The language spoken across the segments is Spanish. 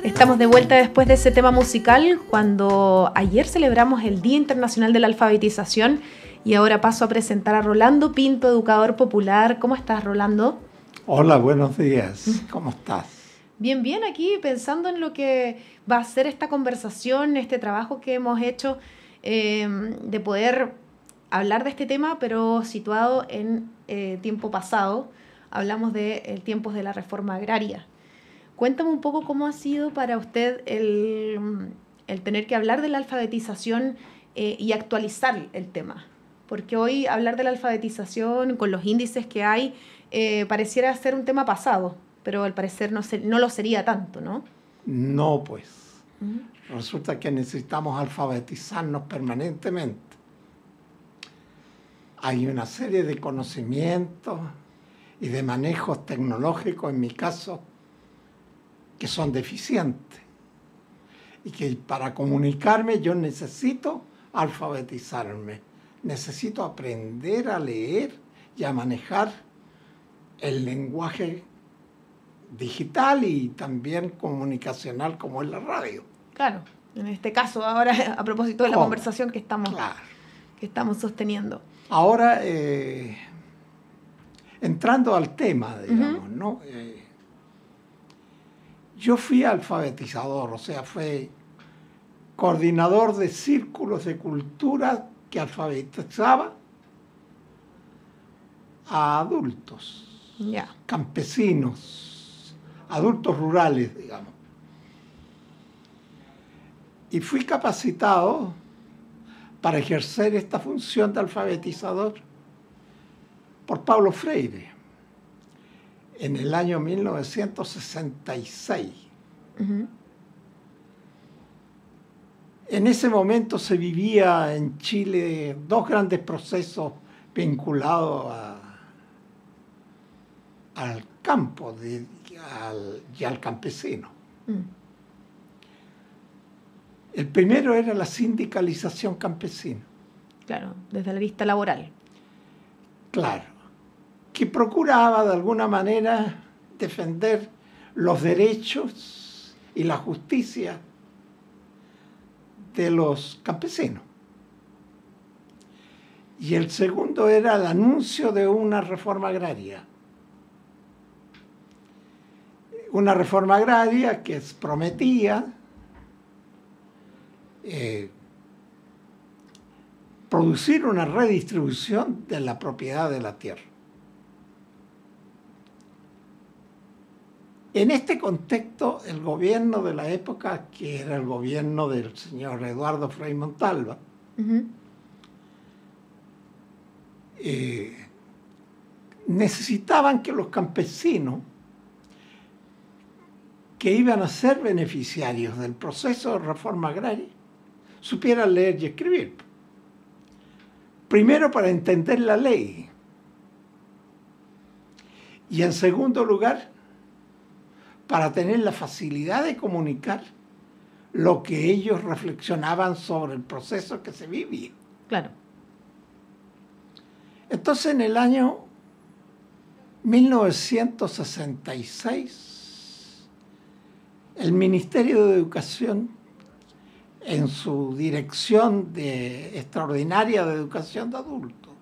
Estamos de vuelta después de ese tema musical, cuando ayer celebramos el Día Internacional de la Alfabetización y ahora paso a presentar a Rolando Pinto, educador popular. ¿Cómo estás, Rolando? Hola, buenos días. ¿Cómo estás? Bien, bien, aquí pensando en lo que va a ser esta conversación, este trabajo que hemos hecho de poder hablar de este tema, pero situado en tiempo pasado. Hablamos de tiempos de la reforma agraria. Cuéntame un poco cómo ha sido para usted el tener que hablar de la alfabetización y actualizar el tema. Porque hoy hablar de la alfabetización con los índices que hay pareciera ser un tema pasado, pero al parecer no lo sería tanto, ¿no? No, pues. Resulta que necesitamos alfabetizarnos permanentemente. Hay una serie de conocimientos y de manejos tecnológicos, en mi caso, que son deficientes. Y que para comunicarme yo necesito alfabetizarme. Necesito aprender a leer y a manejar el lenguaje digital y también comunicacional como es la radio. Claro, en este caso ahora a propósito de la conversación que estamos sosteniendo. Ahora, entrando al tema, digamos, ¿no? Yo fui alfabetizador, o sea, fui coordinador de círculos de cultura que alfabetizaba a adultos, campesinos, adultos rurales, digamos. Y fui capacitado para ejercer esta función de alfabetizador por Paulo Freire en el año 1966. En ese momento se vivía en Chile dos grandes procesos vinculados al campo y al campesino. El primero era la sindicalización campesina. Claro, desde la vista laboral. Claro, que procuraba de alguna manera defender los derechos y la justicia de los campesinos. Y el segundo era el anuncio de una reforma agraria. Una reforma agraria que prometía producir una redistribución de la propiedad de la tierra. En este contexto, el gobierno de la época, que era el gobierno del señor Eduardo Frei Montalva, necesitaban que los campesinos que iban a ser beneficiarios del proceso de reforma agraria supieran leer y escribir. Primero, para entender la ley. Y en segundo lugar, para tener la facilidad de comunicar lo que ellos reflexionaban sobre el proceso que se vivía. Claro. Entonces, en el año 1966, el Ministerio de Educación, en su dirección extraordinaria de educación de adultos,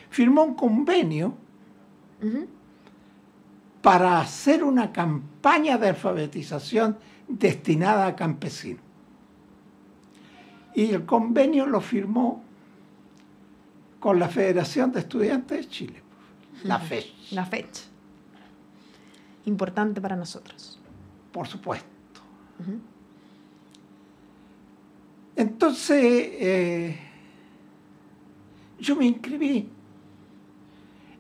firmó un convenio para hacer una campaña de alfabetización destinada a campesinos. Y el convenio lo firmó con la Federación de Estudiantes de Chile, la FECH. La FECH. Importante para nosotros. Por supuesto. Entonces, yo me inscribí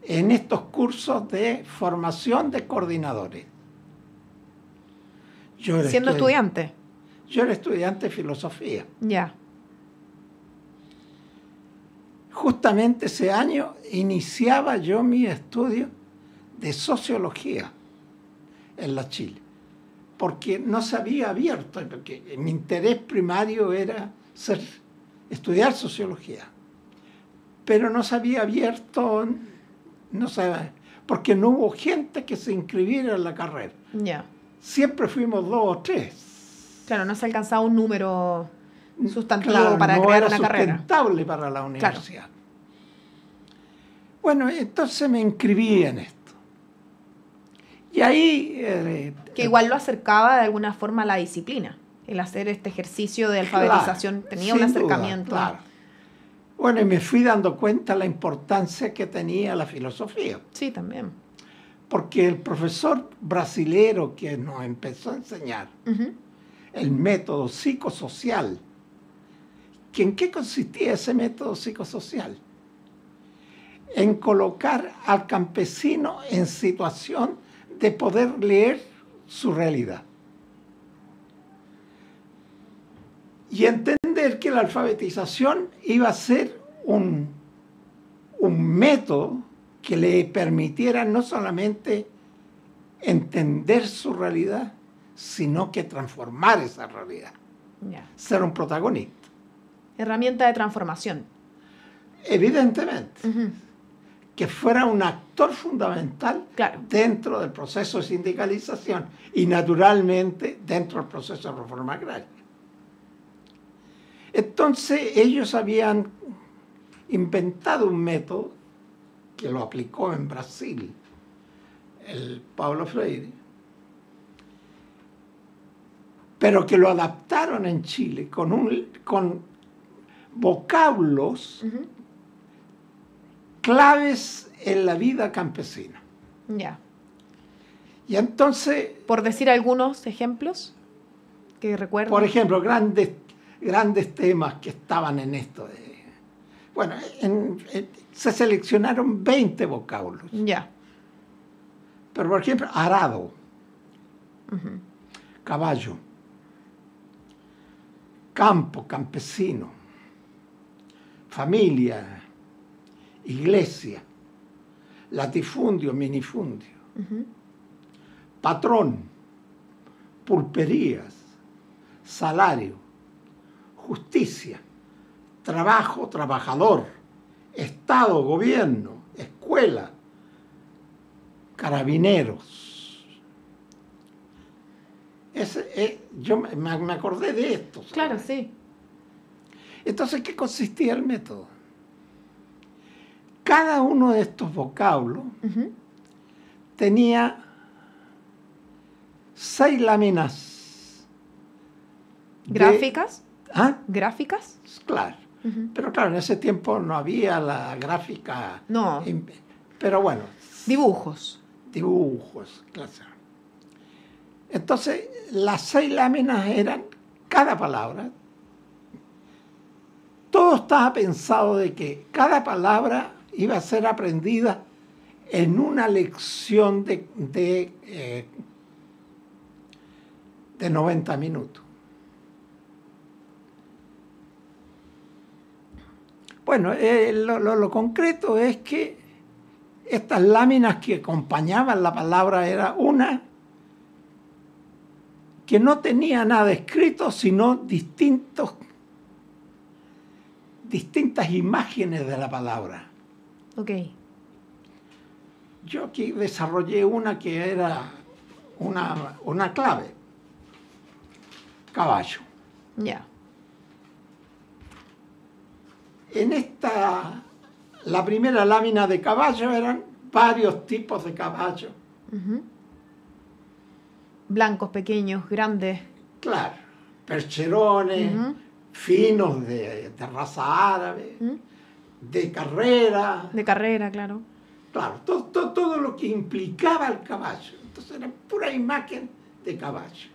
en estos cursos de formación de coordinadores. ¿Siendo estudiante? Yo era estudiante de filosofía. Ya. Justamente ese año iniciaba yo mi estudio de sociología en la Chile, porque no se había abierto, porque mi interés primario era estudiar sociología. pero no se había abierto, no sé, porque no hubo gente que se inscribiera en la carrera. Ya. Siempre fuimos 2 o 3. Claro, no se alcanzaba un número sustantivo Claro, para no crear era una carrera. sustentable para la universidad. Bueno, entonces me inscribí en esto. Y ahí... Que igual lo acercaba de alguna forma a la disciplina. El hacer este ejercicio de alfabetización tenía un sin duda, acercamiento. claro. Bueno, y me fui dando cuenta de la importancia que tenía la filosofía. Sí, también. Porque el profesor brasilero que nos empezó a enseñar el método psicosocial, ¿en qué consistía ese método psicosocial? En colocar al campesino en situación de poder leer su realidad. Y entender que la alfabetización iba a ser un método que le permitiera no solamente entender su realidad, sino que transformar esa realidad. Ya. Ser un protagonista. Herramienta de transformación. Evidentemente. Que fuera un actor fundamental Claro. dentro del proceso de sindicalización y naturalmente dentro del proceso de reforma agraria. Entonces ellos habían inventado un método que lo aplicó en Brasil el Paulo Freire, pero que lo adaptaron en Chile con vocablos claves en la vida campesina. Ya. Y entonces... Por decir algunos ejemplos que recuerdo. Por ejemplo, grandes temas que estaban en esto. Bueno, se seleccionaron 20 vocablos. Ya. Pero, por ejemplo, arado, caballo, campo, campesino, familia, iglesia, latifundio, minifundio, patrón, pulperías, salario, justicia, trabajo, trabajador, Estado, gobierno, escuela, carabineros. Yo me acordé de esto. ¿sabes? Claro, sí. Entonces, ¿qué consistía el método? Cada uno de estos vocablos tenía 6 láminas. ¿Gráficas? ¿Ah? ¿Gráficas? Claro. Pero claro, en ese tiempo no había la gráfica. No. Pero bueno. Dibujos. Dibujos, claro. Entonces, las 6 láminas eran cada palabra. Todo estaba pensado de que cada palabra iba a ser aprendida en una lección de 90 minutos. Bueno, lo concreto es que estas láminas que acompañaban la palabra era una que no tenía nada escrito, sino distintas imágenes de la palabra. Ok. Yo aquí desarrollé una que era una clave. Caballo. Ya. La primera lámina de caballo eran varios tipos de caballo. Blancos, pequeños, grandes. Claro, percherones, finos de raza árabe, de carrera. De carrera, claro. Claro, todo lo que implicaba el caballo. Entonces era pura imagen de caballo.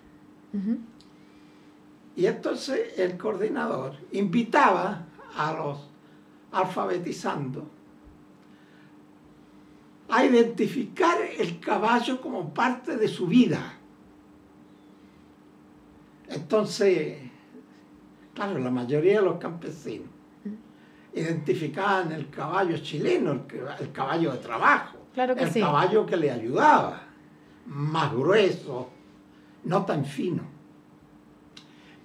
Y entonces el coordinador invitaba a los alfabetizando a identificar el caballo como parte de su vida. Entonces, claro, la mayoría de los campesinos identificaban el caballo chileno, el caballo de trabajo, Claro que el sí. caballo que le ayudaba, más grueso, no tan fino.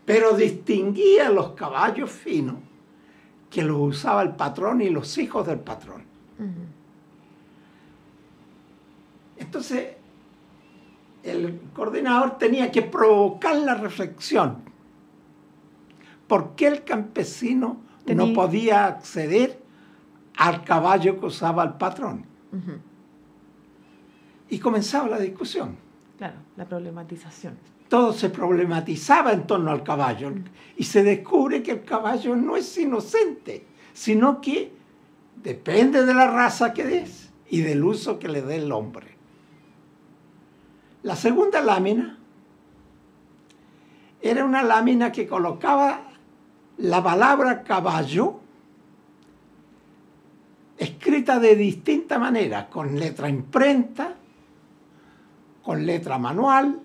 Pero distinguía los caballos finos que los usaba el patrón y los hijos del patrón. Entonces, el coordinador tenía que provocar la reflexión. ¿Por qué el campesino no podía acceder al caballo que usaba el patrón? Y comenzaba la discusión. Claro, la problematización. Todo se problematizaba en torno al caballo y se descubre que el caballo no es inocente, sino que depende de la raza que des y del uso que le dé el hombre. La segunda lámina era una lámina que colocaba la palabra caballo escrita de distinta manera, con letra imprenta, con letra manual.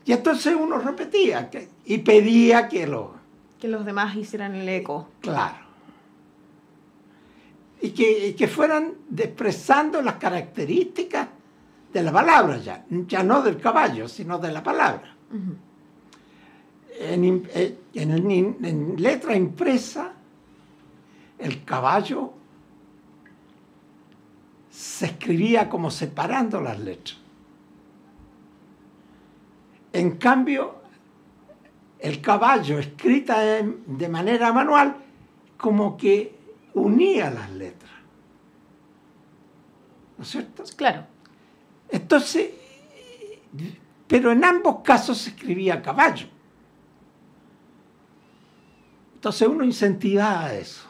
Y entonces uno repetía y pedía que los demás hicieran el eco. Claro. Y que fueran expresando las características de la palabra ya no del caballo, sino de la palabra. En letra impresa, el caballo se escribía como separando las letras. En cambio, el caballo escrita de manera manual como que unía las letras. ¿No es cierto? Claro. Entonces, pero en ambos casos se escribía caballo. Entonces uno incentivaba eso,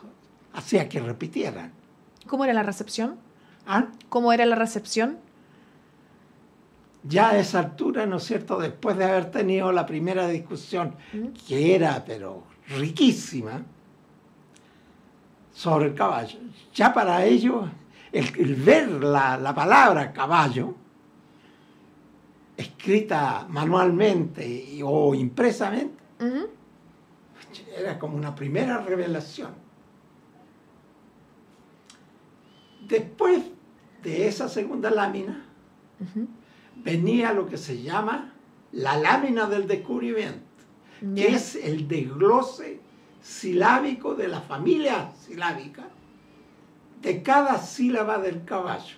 hacía que repitieran. ¿Cómo era la recepción? ¿Ah? ¿Cómo era la recepción? Ya a esa altura, ¿no es cierto?, después de haber tenido la primera discusión, que era, pero riquísima, sobre el caballo, ya para ellos, el ver la palabra caballo, escrita manualmente o impresamente, era como una primera revelación. Después de esa segunda lámina, venía lo que se llama la lámina del descubrimiento, que es el desglose silábico de la familia silábica de cada sílaba del caballo.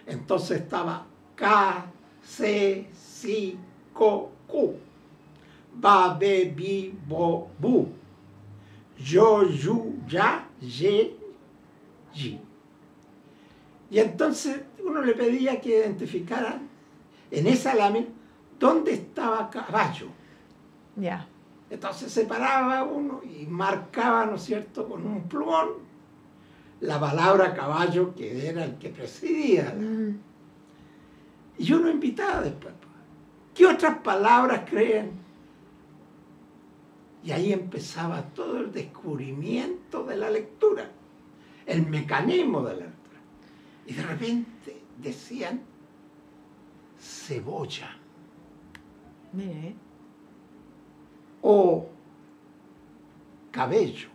Entonces estaba K, C, Si, Co, Cu, Ba, Be, Bi, Bo, Bu, Yo, Yu, Ya, Ye, Yi. Y entonces uno le pedía que identificaran en esa lámina dónde estaba caballo. Ya. Entonces separaba uno y marcaba, ¿no es cierto?, con un plumón la palabra caballo, que era el que presidía. Y yo lo invitaba después. ¿Qué otras palabras creen? Y ahí empezaba todo el descubrimiento de la lectura, el mecanismo de la lectura. Y de repente decían cebolla. Mire. O cabello.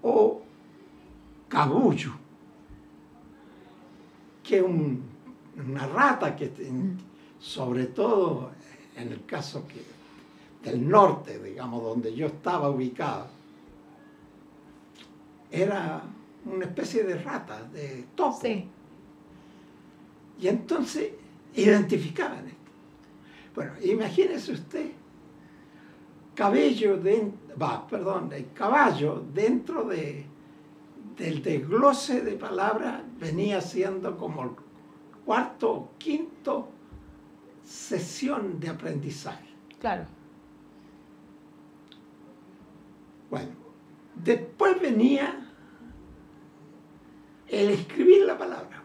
O cabullo. Que es una rata que, sobre todo en el caso del norte, digamos, donde yo estaba ubicado, era una especie de rata, de topo. Sí. Y entonces identificaban esto. Bueno, imagínese usted, caballo dentro del desglose de palabras venía siendo como el cuarto o quinto sesión de aprendizaje. Claro. Bueno, después venía el escribir la palabra,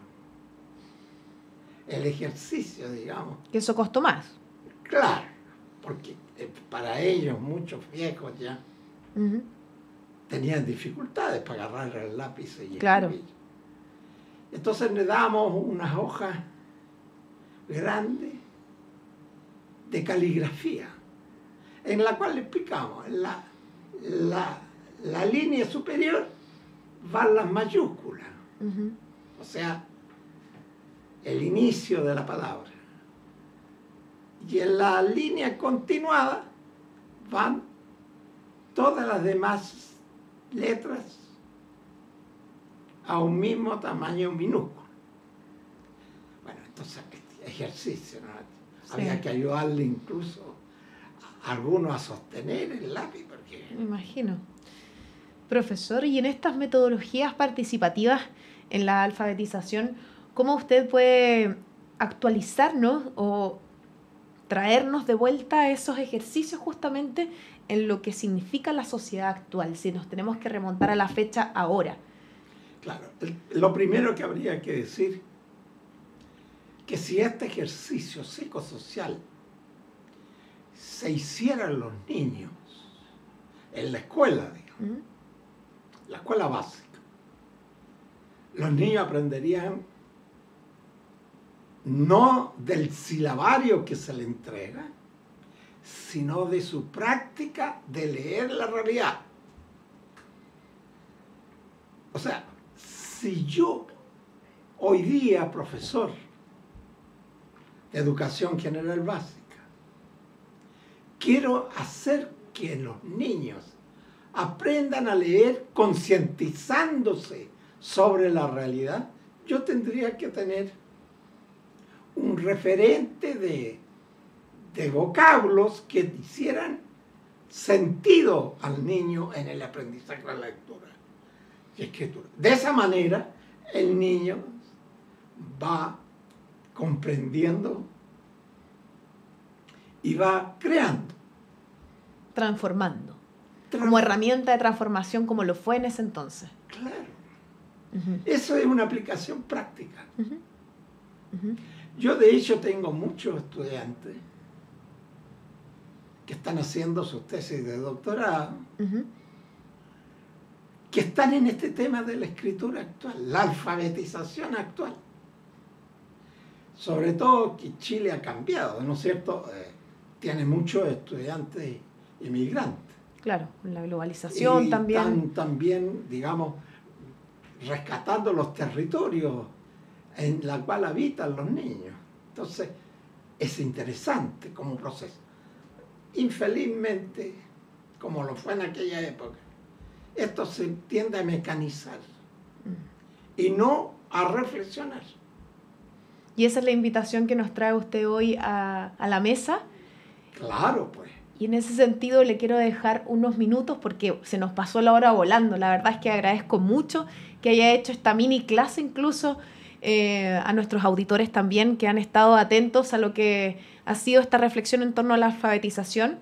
el ejercicio, digamos. Que eso costó más. Claro, porque para ellos, muchos viejos ya, tenían dificultades para agarrar el lápiz y escribir. Claro. Entonces le damos unas hojas grandes de caligrafía, en la cual le explicamos, la línea superior van las mayúsculas, o sea, el inicio de la palabra. Y en la línea continuada van todas las demás letras a un mismo tamaño minúsculo. Bueno, entonces ejercicio, ¿no? Sí. Había que ayudarle incluso a algunos a sostener el lápiz. Porque... Me imagino. Profesor, y en estas metodologías participativas en la alfabetización, ¿cómo usted puede actualizarnos o traernos de vuelta esos ejercicios justamente en lo que significa la sociedad actual, si nos tenemos que remontar a la fecha ahora? Claro, lo primero que habría que decir, que si este ejercicio psicosocial se hiciera en los niños, en la escuela, digamos, la escuela básica, los niños aprenderían no del silabario que se le entrega, sino de su práctica de leer la realidad. O sea, si yo hoy día, profesor de educación general básica, quiero hacer que los niños aprendan a leer concientizándose sobre la realidad, yo tendría que tener un referente de vocablos que hicieran sentido al niño en el aprendizaje de la lectura y escritura. De esa manera, el niño va comprendiendo y va creando. Transformando. Como herramienta de transformación, como lo fue en ese entonces. Claro. Eso es una aplicación práctica. Yo, de hecho, tengo muchos estudiantes que están haciendo sus tesis de doctorado, que están en este tema de la escritura actual, la alfabetización actual. Sobre todo que Chile ha cambiado, ¿no es cierto? Tiene muchos estudiantes inmigrantes. Claro, la globalización y también. Están también, digamos, rescatando los territorios en los cuales habitan los niños. Entonces, es interesante como proceso. Infelizmente, como lo fue en aquella época, esto se tiende a mecanizar y no a reflexionar. Y esa es la invitación que nos trae usted hoy a la mesa. Claro, pues. Y en ese sentido le quiero dejar unos minutos porque se nos pasó la hora volando. La verdad es que agradezco mucho que haya hecho esta mini clase, incluso a nuestros auditores también que han estado atentos a lo que ha sido esta reflexión en torno a la alfabetización.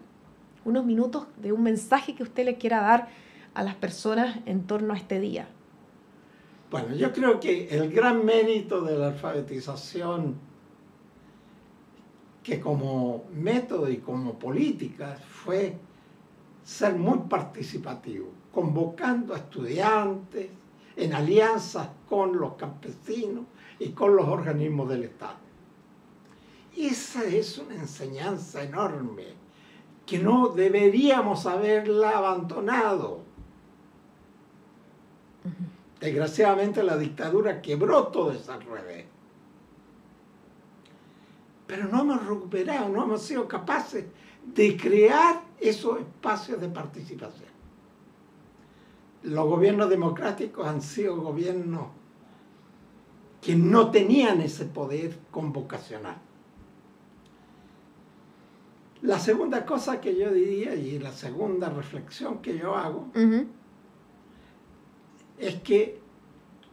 Unos minutos de un mensaje que usted le quiera dar a las personas en torno a este día. Bueno, yo creo que el gran mérito de la alfabetización, que como método y como política fue ser muy participativo, convocando a estudiantes en alianzas con los campesinos y con los organismos del Estado. Y esa es una enseñanza enorme que no deberíamos haberla abandonado. Desgraciadamente la dictadura quebró todas esas redes. Pero no hemos recuperado, no hemos sido capaces de crear esos espacios de participación. Los gobiernos democráticos han sido gobiernos que no tenían ese poder convocacional. La segunda cosa que yo diría, y la segunda reflexión que yo hago, es que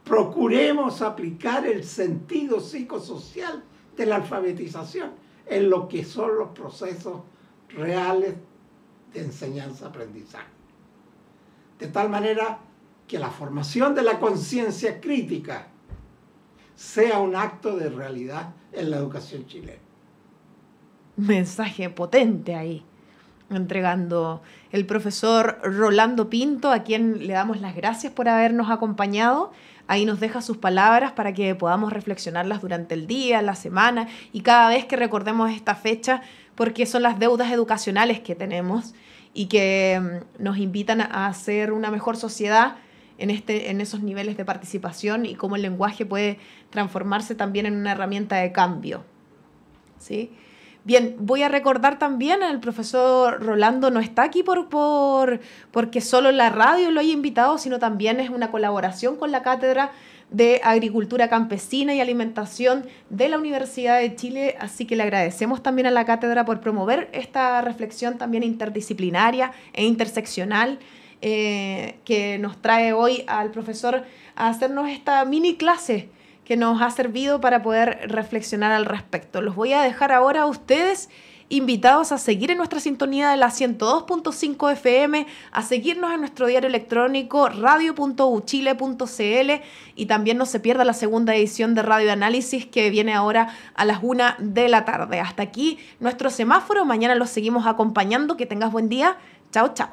procuremos aplicar el sentido psicosocial de la alfabetización en lo que son los procesos reales de enseñanza-aprendizaje. De tal manera que la formación de la conciencia crítica sea un acto de realidad en la educación chilena. Mensaje potente ahí, entregando el profesor Rolando Pinto, a quien le damos las gracias por habernos acompañado. Ahí nos deja sus palabras para que podamos reflexionarlas durante el día, la semana y cada vez que recordemos esta fecha, porque son las deudas educacionales que tenemos y que nos invitan a hacer una mejor sociedad en esos niveles de participación y cómo el lenguaje puede transformarse también en una herramienta de cambio, ¿sí? Bien, voy a recordar también, el profesor Rolando no está aquí porque solo la radio lo haya invitado, sino también es una colaboración con la Cátedra de Agricultura Campesina y Alimentación de la Universidad de Chile, así que le agradecemos también a la cátedra por promover esta reflexión también interdisciplinaria e interseccional que nos trae hoy al profesor a hacernos esta mini clase que nos ha servido para poder reflexionar al respecto. Los voy a dejar ahora a ustedes invitados a seguir en nuestra sintonía de la 102.5 FM, a seguirnos en nuestro diario electrónico radio.uchile.cl y también no se pierda la segunda edición de Radio Análisis que viene ahora a las 1 de la tarde. Hasta aquí nuestro semáforo, mañana los seguimos acompañando, que tengas buen día, chao, chao.